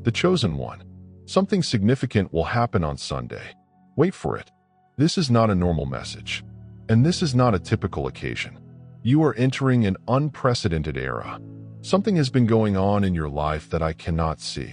The chosen one. Something significant will happen on Sunday. Wait for it. This is not a normal message. And this is not a typical occasion. You are entering an unprecedented era. Something has been going on in your life that I cannot see.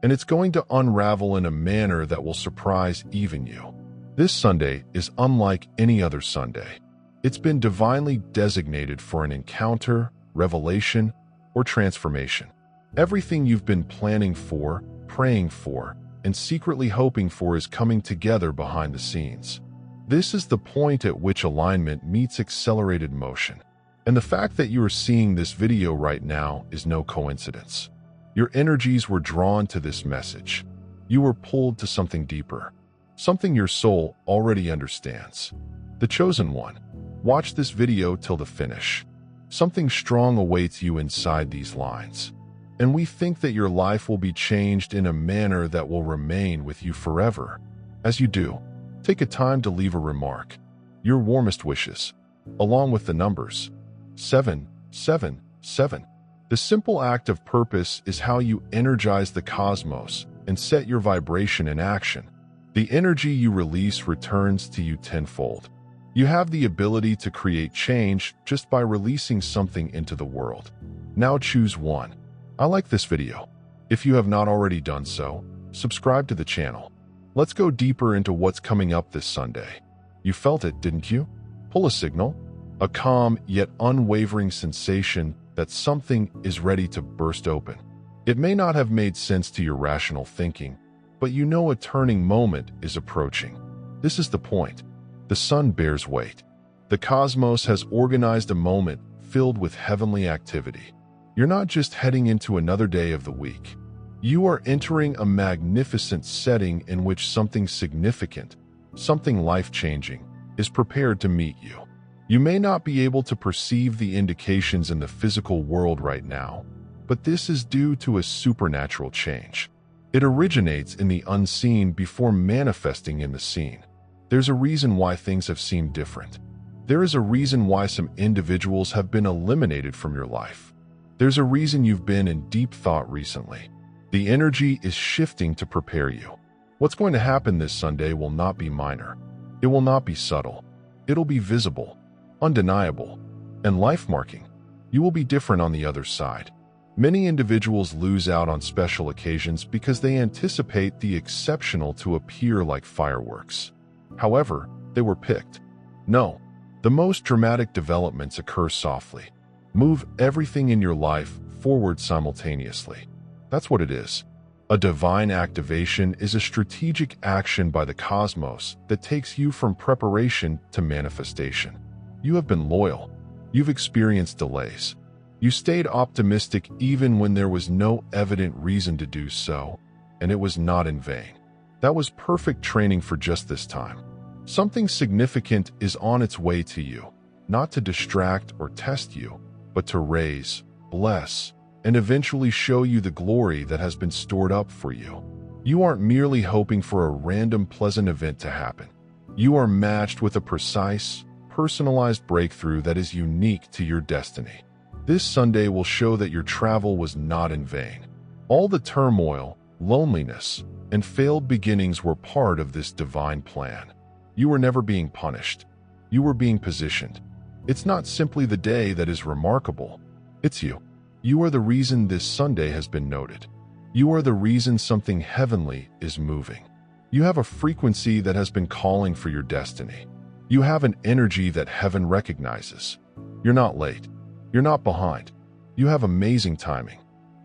And it's going to unravel in a manner that will surprise even you. This Sunday is unlike any other Sunday. It's been divinely designated for an encounter, revelation, or transformation. Everything you've been planning for, praying for, and secretly hoping for is coming together behind the scenes. This is the point at which alignment meets accelerated motion. And the fact that you are seeing this video right now is no coincidence. Your energies were drawn to this message. You were pulled to something deeper, something your soul already understands. The chosen one. Watch this video till the finish. Something strong awaits you inside these lines. And we think that your life will be changed in a manner that will remain with you forever. As you do, take a time to leave a remark, your warmest wishes, along with the numbers 777. The simple act of purpose is how you energize the cosmos and set your vibration in action. The energy you release returns to you tenfold. You have the ability to create change just by releasing something into the world. Now choose one. I like this video. If you have not already done so, subscribe to the channel. Let's go deeper into what's coming up this Sunday. You felt it, didn't you? Pull a signal. A calm yet unwavering sensation that something is ready to burst open. It may not have made sense to your rational thinking, but you know a turning moment is approaching. This is the point. The sun bears weight. The cosmos has organized a moment filled with heavenly activity. You're not just heading into another day of the week. You are entering a magnificent setting in which something significant, something life-changing, is prepared to meet you. You may not be able to perceive the indications in the physical world right now, but this is due to a supernatural change. It originates in the unseen before manifesting in the seen. There's a reason why things have seemed different. There is a reason why some individuals have been eliminated from your life. There's a reason you've been in deep thought recently. The energy is shifting to prepare you. What's going to happen this Sunday will not be minor. It will not be subtle. It'll be visible, undeniable, and life-marking. You will be different on the other side. Many individuals lose out on special occasions because they anticipate the exceptional to appear like fireworks. However, they were picked. No, the most dramatic developments occur softly. Move everything in your life forward simultaneously. That's what it is. A divine activation is a strategic action by the cosmos that takes you from preparation to manifestation. You have been loyal. You've experienced delays. You stayed optimistic even when there was no evident reason to do so, and it was not in vain. That was perfect training for just this time. Something significant is on its way to you, not to distract or test you, but to raise, bless, and eventually show you the glory that has been stored up for you. You aren't merely hoping for a random pleasant event to happen. You are matched with a precise, personalized breakthrough that is unique to your destiny. This Sunday will show that your travel was not in vain. All the turmoil, loneliness, and failed beginnings were part of this divine plan. You were never being punished. You were being positioned. It's not simply the day that is remarkable. It's you. You are the reason this Sunday has been noted. You are the reason something heavenly is moving. You have a frequency that has been calling for your destiny. You have an energy that heaven recognizes. You're not late. You're not behind. You have amazing timing.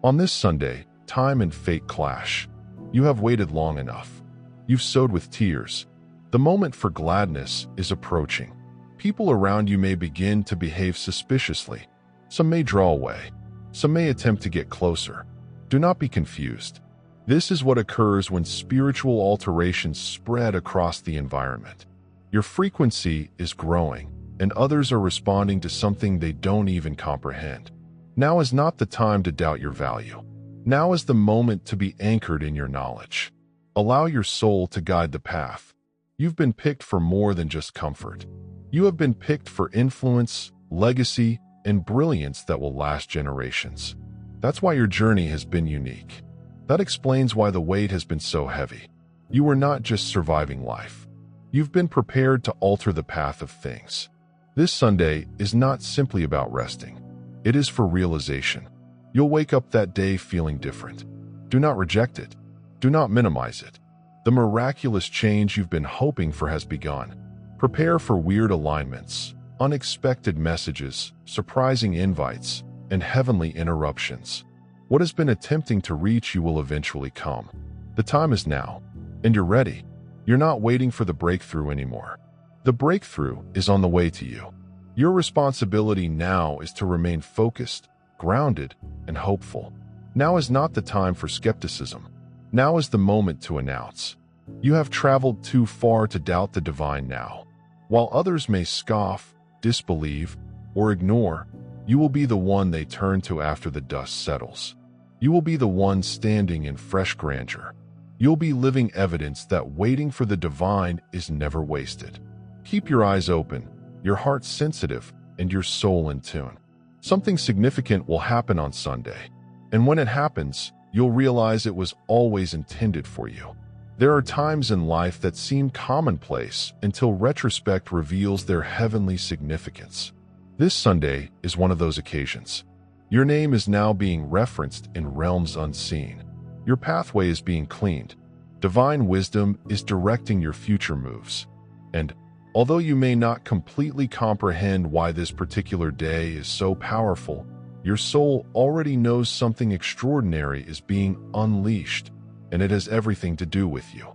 On this Sunday, time and fate clash. You have waited long enough. You've sowed with tears. The moment for gladness is approaching. People around you may begin to behave suspiciously. Some may draw away. Some may attempt to get closer. Do not be confused. This is what occurs when spiritual alterations spread across the environment. Your frequency is growing, and others are responding to something they don't even comprehend. Now is not the time to doubt your value. Now is the moment to be anchored in your knowledge. Allow your soul to guide the path. You've been picked for more than just comfort. You have been picked for influence, legacy, and brilliance that will last generations. That's why your journey has been unique. That explains why the weight has been so heavy. You were not just surviving life. You've been prepared to alter the path of things. This Sunday is not simply about resting. It is for realization. You'll wake up that day feeling different. Do not reject it. Do not minimize it. The miraculous change you've been hoping for has begun. Prepare for weird alignments, unexpected messages, surprising invites, and heavenly interruptions. What has been attempting to reach you will eventually come. The time is now, and you're ready. You're not waiting for the breakthrough anymore. The breakthrough is on the way to you. Your responsibility now is to remain focused, grounded, and hopeful. Now is not the time for skepticism. Now is the moment to announce. You have traveled too far to doubt the divine now. While others may scoff, disbelieve, or ignore, you will be the one they turn to after the dust settles. You will be the one standing in fresh grandeur. You'll be living evidence that waiting for the divine is never wasted. Keep your eyes open, your heart sensitive, and your soul in tune. Something significant will happen on Sunday, and when it happens, you'll realize it was always intended for you. There are times in life that seem commonplace until retrospect reveals their heavenly significance. This Sunday is one of those occasions. Your name is now being referenced in realms unseen. Your pathway is being cleaned. Divine wisdom is directing your future moves. And although you may not completely comprehend why this particular day is so powerful, your soul already knows something extraordinary is being unleashed, and it has everything to do with you.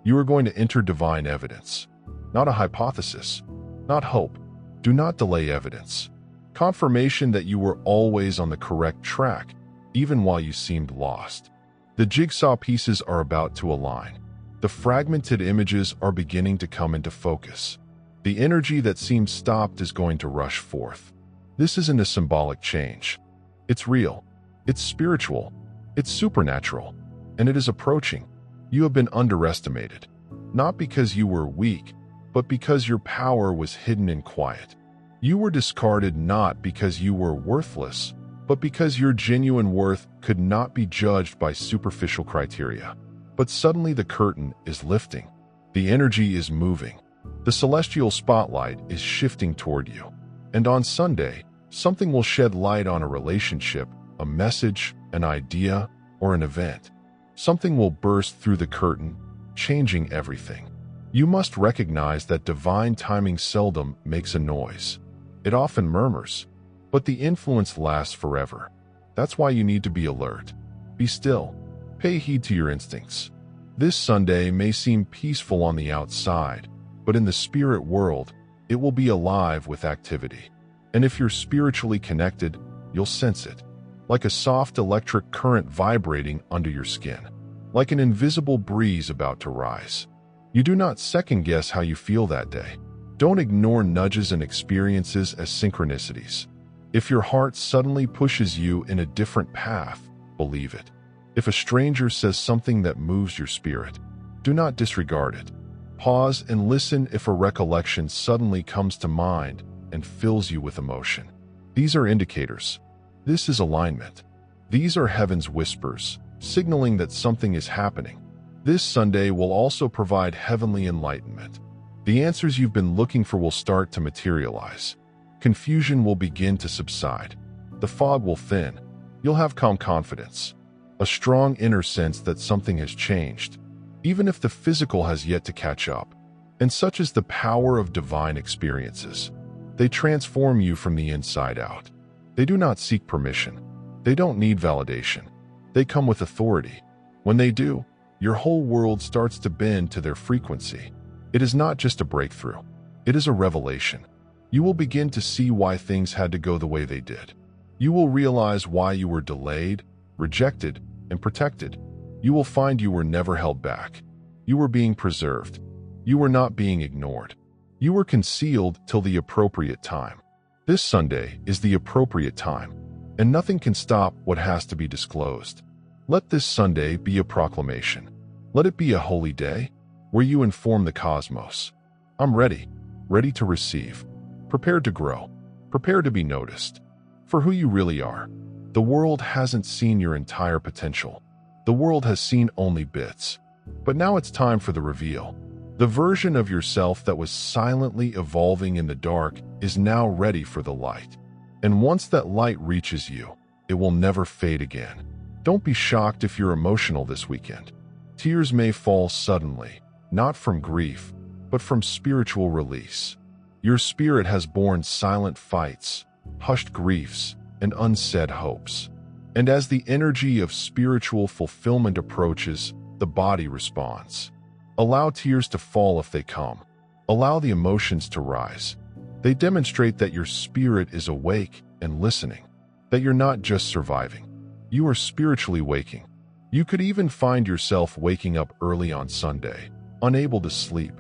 You are going to enter divine evidence, not a hypothesis, not hope. Do not delay evidence. Confirmation that you were always on the correct track, even while you seemed lost. The jigsaw pieces are about to align. The fragmented images are beginning to come into focus. The energy that seemed stopped is going to rush forth. This isn't a symbolic change. It's real. It's spiritual. It's supernatural. And it is approaching. You have been underestimated. Not because you were weak, but because your power was hidden in quiet. You were discarded not because you were worthless, but because your genuine worth could not be judged by superficial criteria. But suddenly the curtain is lifting. The energy is moving. The celestial spotlight is shifting toward you. And on Sunday, something will shed light on a relationship, a message, an idea, or an event. Something will burst through the curtain, changing everything. You must recognize that divine timing seldom makes a noise. It often murmurs, but the influence lasts forever. That's why you need to be alert. Be still. Pay heed to your instincts. This Sunday may seem peaceful on the outside, but in the spirit world, it will be alive with activity. And if you're spiritually connected, you'll sense it, like a soft electric current vibrating under your skin, like an invisible breeze about to rise. You do not second-guess how you feel that day. Don't ignore nudges and experiences as synchronicities. If your heart suddenly pushes you in a different path, believe it. If a stranger says something that moves your spirit, do not disregard it. Pause and listen if a recollection suddenly comes to mind and fills you with emotion. These are indicators. This is alignment. These are heaven's whispers, signaling that something is happening. This Sunday will also provide heavenly enlightenment. The answers you've been looking for will start to materialize. Confusion will begin to subside. The fog will thin. You'll have calm confidence, a strong inner sense that something has changed, even if the physical has yet to catch up. And such is the power of divine experiences. They transform you from the inside out. They do not seek permission. They don't need validation. They come with authority. When they do, your whole world starts to bend to their frequency. It is not just a breakthrough. It is a revelation. You will begin to see why things had to go the way they did. You will realize why you were delayed, rejected, and protected. You will find you were never held back. You were being preserved. You were not being ignored. You were concealed till the appropriate time. This Sunday is the appropriate time, and nothing can stop what has to be disclosed. Let this Sunday be a proclamation. Let it be a holy day where you inform the cosmos. I'm ready to receive, prepared to grow, prepared to be noticed for who you really are. The world hasn't seen your entire potential. The world has seen only bits. But now it's time for the reveal. The version of yourself that was silently evolving in the dark is now ready for the light. And once that light reaches you, it will never fade again. Don't be shocked if you're emotional this weekend. Tears may fall suddenly, not from grief, but from spiritual release. Your spirit has borne silent fights, hushed griefs, and unsaid hopes. And as the energy of spiritual fulfillment approaches, the body responds. Allow tears to fall if they come. Allow the emotions to rise. They demonstrate that your spirit is awake and listening, that you're not just surviving. You are spiritually waking. You could even find yourself waking up early on Sunday, unable to sleep,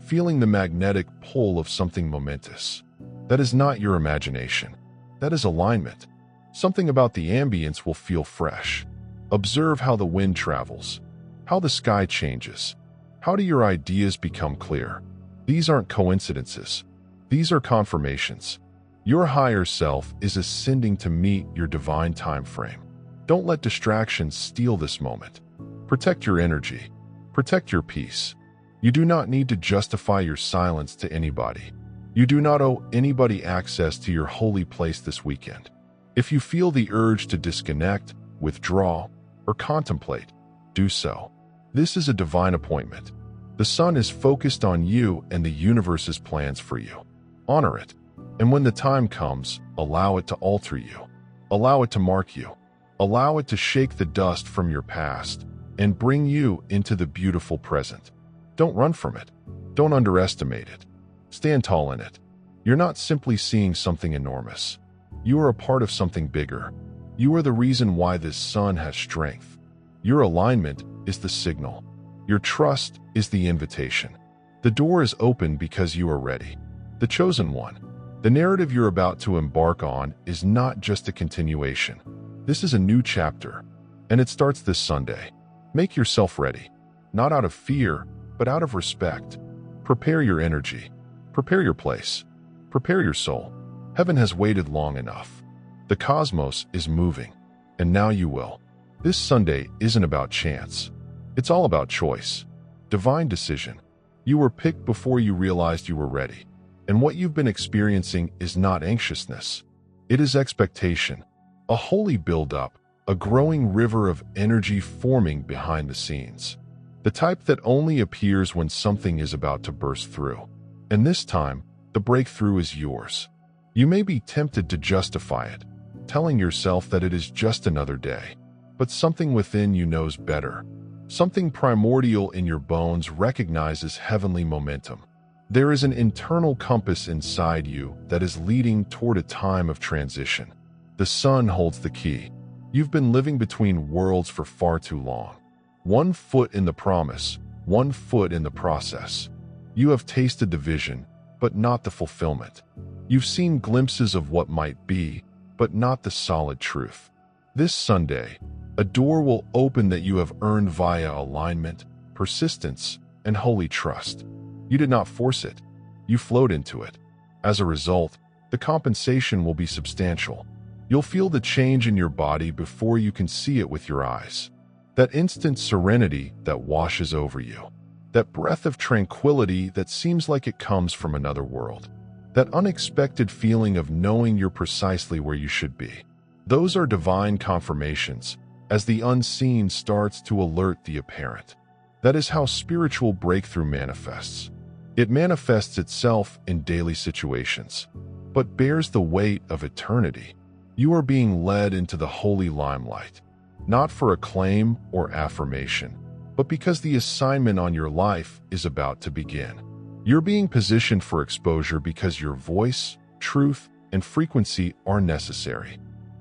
feeling the magnetic pull of something momentous. That is not your imagination. That is alignment. Something about the ambience will feel fresh. Observe how the wind travels, how the sky changes. How do your ideas become clear? These aren't coincidences. These are confirmations. Your higher self is ascending to meet your divine time frame. Don't let distractions steal this moment. Protect your energy. Protect your peace. You do not need to justify your silence to anybody. You do not owe anybody access to your holy place this weekend. If you feel the urge to disconnect, withdraw, or contemplate, do so. This is a divine appointment. The sun is focused on you and the universe's plans for you. Honor it. And when the time comes, allow it to alter you. Allow it to mark you. Allow it to shake the dust from your past and bring you into the beautiful present. Don't run from it. Don't underestimate it. Stand tall in it. You're not simply seeing something enormous. You are a part of something bigger. You are the reason why this sun has strength. Your alignment is the signal. Your trust is the invitation. The door is open because you are ready. The chosen one. The narrative you're about to embark on is not just a continuation. This is a new chapter, and it starts this Sunday. Make yourself ready, not out of fear, but out of respect. Prepare your energy. Prepare your place. Prepare your soul. Heaven has waited long enough. The cosmos is moving, and now you will. This Sunday isn't about chance. It's all about choice. Divine decision. You were picked before you realized you were ready. And what you've been experiencing is not anxiousness. It is expectation. A holy buildup, a growing river of energy forming behind the scenes. The type that only appears when something is about to burst through. And this time, the breakthrough is yours. You may be tempted to justify it, telling yourself that it is just another day. But something within you knows better. Something primordial in your bones recognizes heavenly momentum. There is an internal compass inside you that is leading toward a time of transition. The sun holds the key. You've been living between worlds for far too long. One foot in the promise, one foot in the process. You have tasted the vision, but not the fulfillment. You've seen glimpses of what might be, but not the solid truth. This Sunday, a door will open that you have earned via alignment, persistence, and holy trust. You did not force it. You flowed into it. As a result, the compensation will be substantial. You'll feel the change in your body before you can see it with your eyes. That instant serenity that washes over you. That breath of tranquility that seems like it comes from another world. That unexpected feeling of knowing you're precisely where you should be. Those are divine confirmations, as the unseen starts to alert the apparent. That is how spiritual breakthrough manifests. It manifests itself in daily situations, but bears the weight of eternity. You are being led into the holy limelight, not for acclaim or affirmation, but because the assignment on your life is about to begin. You're being positioned for exposure because your voice, truth, and frequency are necessary.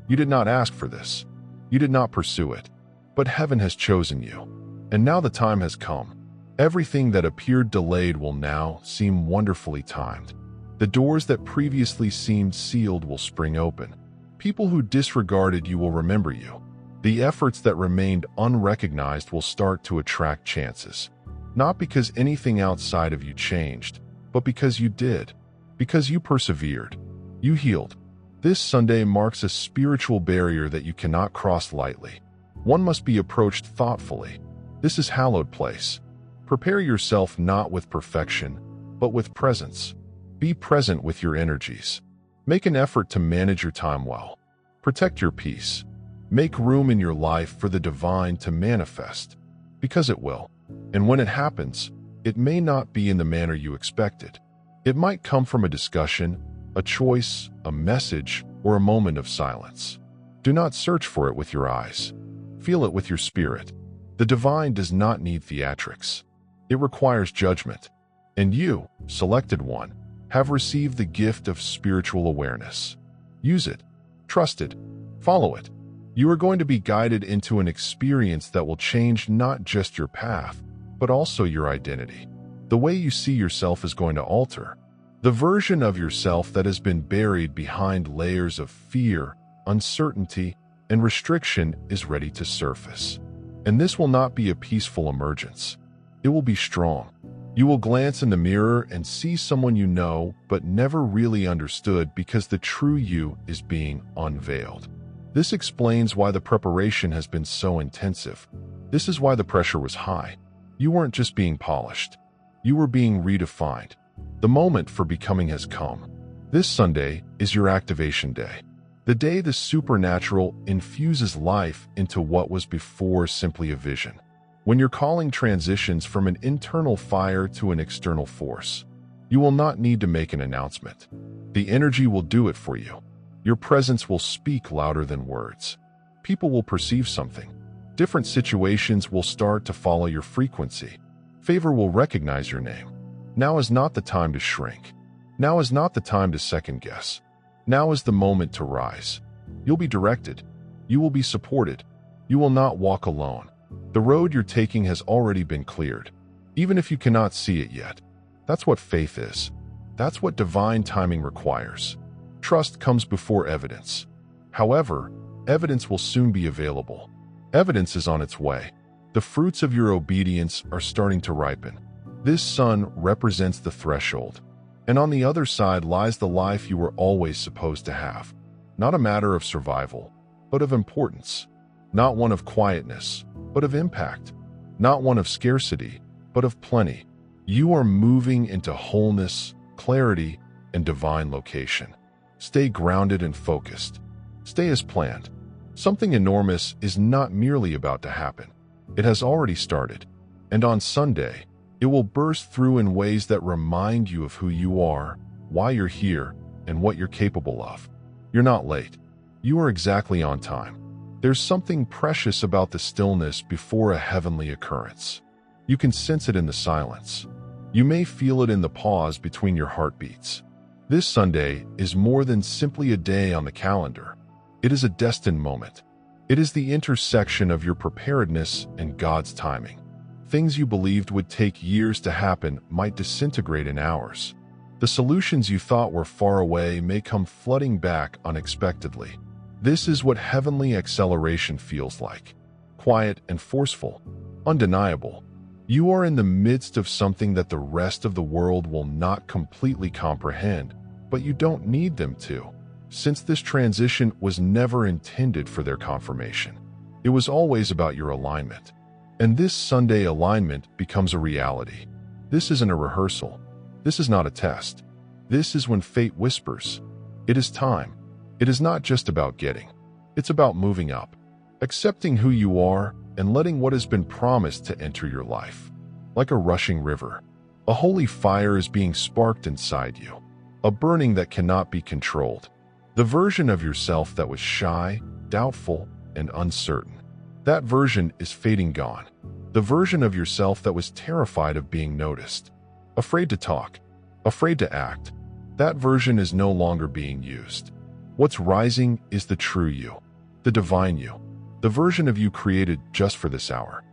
You did not ask for this. You did not pursue it, but heaven has chosen you. And now the time has come. Everything that appeared delayed will now seem wonderfully timed. The doors that previously seemed sealed will spring open. People who disregarded you will remember you. The efforts that remained unrecognized will start to attract chances. Not because anything outside of you changed, but because you did. Because you persevered. You healed. This Sunday marks a spiritual barrier that you cannot cross lightly. One must be approached thoughtfully. This is hallowed place. Prepare yourself not with perfection, but with presence. Be present with your energies. Make an effort to manage your time well. Protect your peace. Make room in your life for the divine to manifest, because it will. And when it happens, it may not be in the manner you expected. It might come from a discussion, a choice, a message, or a moment of silence. Do not search for it with your eyes. Feel it with your spirit. The divine does not need theatrics. It requires judgment. And you, selected one, have received the gift of spiritual awareness. Use it. Trust it. Follow it. You are going to be guided into an experience that will change not just your path, but also your identity. The way you see yourself is going to alter. The version of yourself that has been buried behind layers of fear, uncertainty, and restriction is ready to surface. And this will not be a peaceful emergence. It will be strong. You will glance in the mirror and see someone you know but never really understood because the true you is being unveiled. This explains why the preparation has been so intensive. This is why the pressure was high. You weren't just being polished. You were being redefined. The moment for becoming has come. This Sunday is your activation day. The day the supernatural infuses life into what was before simply a vision. When your calling transitions from an internal fire to an external force, you will not need to make an announcement. The energy will do it for you. Your presence will speak louder than words. People will perceive something. Different situations will start to follow your frequency. Favor will recognize your name. Now is not the time to shrink. Now is not the time to second guess. Now is the moment to rise. You'll be directed. You will be supported. You will not walk alone. The road you're taking has already been cleared, even if you cannot see it yet. That's what faith is. That's what divine timing requires. Trust comes before evidence. However, evidence will soon be available. Evidence is on its way. The fruits of your obedience are starting to ripen. This sun represents the threshold, and on the other side lies the life you were always supposed to have. Not a matter of survival, but of importance. Not one of quietness, but of impact. Not one of scarcity, but of plenty. You are moving into wholeness, clarity, and divine location. Stay grounded and focused. Stay as planned. Something enormous is not merely about to happen. It has already started. And on Sunday, it will burst through in ways that remind you of who you are, why you're here, and what you're capable of. You're not late. You are exactly on time. There's something precious about the stillness before a heavenly occurrence. You can sense it in the silence. You may feel it in the pause between your heartbeats. This Sunday is more than simply a day on the calendar. It is a destined moment. It is the intersection of your preparedness and God's timing. Things you believed would take years to happen might disintegrate in hours. The solutions you thought were far away may come flooding back unexpectedly. This is what heavenly acceleration feels like. Quiet and forceful. Undeniable. You are in the midst of something that the rest of the world will not completely comprehend, but you don't need them to, since this transition was never intended for their confirmation. It was always about your alignment. And this Sunday alignment becomes a reality. This isn't a rehearsal. This is not a test. This is when fate whispers. It is time. It is not just about getting. It's about moving up, accepting who you are, and letting what has been promised to enter your life. Like a rushing river, a holy fire is being sparked inside you, a burning that cannot be controlled. The version of yourself that was shy, doubtful, and uncertain. That version is fading gone. The version of yourself that was terrified of being noticed, afraid to talk, afraid to act, that version is no longer being used. What's rising is the true you, the divine you, the version of you created just for this hour.